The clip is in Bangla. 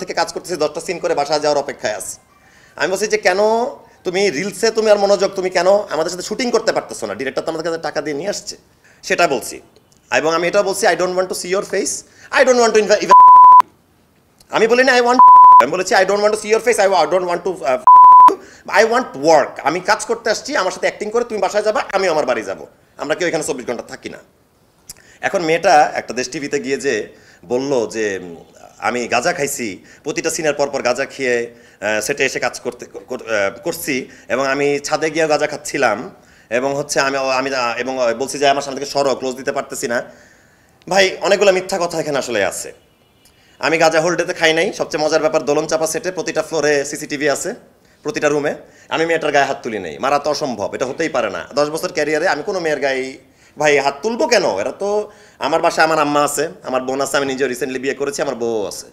থেকে কাজ করতেছি 10টা সিন করে বাসায় যাওয়ার অপেক্ষায় আছি। আমি বলছি যে কেন তুমি রিলসে তুমি আর মনোযোগ, তুমি কেন আমাদের সাথে শুটিং করতে পারতেছো না? ডিরেক্টর তো আমাদের কাছে টাকা দিয়ে নিয়ে আসছে, সেটা বলছি। এবং আমি এটাও বলছি, I don't want to see your face, I don't want to আমি বলিনি আই ওয়ান্ট, আমি বলেছি I don't want to see your face, I don't want to, I want work. আমি কাজ করতে আসছি, আমার সাথে অ্যাক্টিং করে তুমি বাসায় যাবা, আমি আমার বাড়ি যাব, আমরা কেউ এখানে 24 ঘন্টা থাকি না। এখন মেয়েটা একটা দেশ টিভিতে গিয়ে যে বলল যে আমি গাঁজা খাইছি, প্রতিটা সিনের পর পর গাঁজা খেয়ে সেটে এসে কাজ করছি, এবং আমি ছাদে গিয়ে গাঁজা খাচ্ছিলাম, এবং হচ্ছে আমি আমি এবং বলছি যে আমার সামনে থেকে সরো, ক্লোজ দিতে পারতেছি না। ভাই অনেকগুলো মিথ্যা কথা এখানে আসলে আছে। আমি গাঁজা হোল্ডেতে খাই নাই। সবচেয়ে মজার ব্যাপার, দোলন চাপা সেটে প্রতিটা ফ্লোরে সিসিটিভি আছে, প্রতিটা রুমে। আমি মেয়েটার গায়ে হাত তুলি নেই, মারা তো অসম্ভব, এটা হতেই পারে না। 10 বছর ক্যারিয়ারে আমি কোনো মেয়ের গায়ে ভাই হাত তুলবো কেন? এরা তো আমার বাসায় আমার আম্মা আছে, আমার বোন আছে, আমি নিজে রিসেন্টলি বিয়ে করেছি, আমার বউ আছে।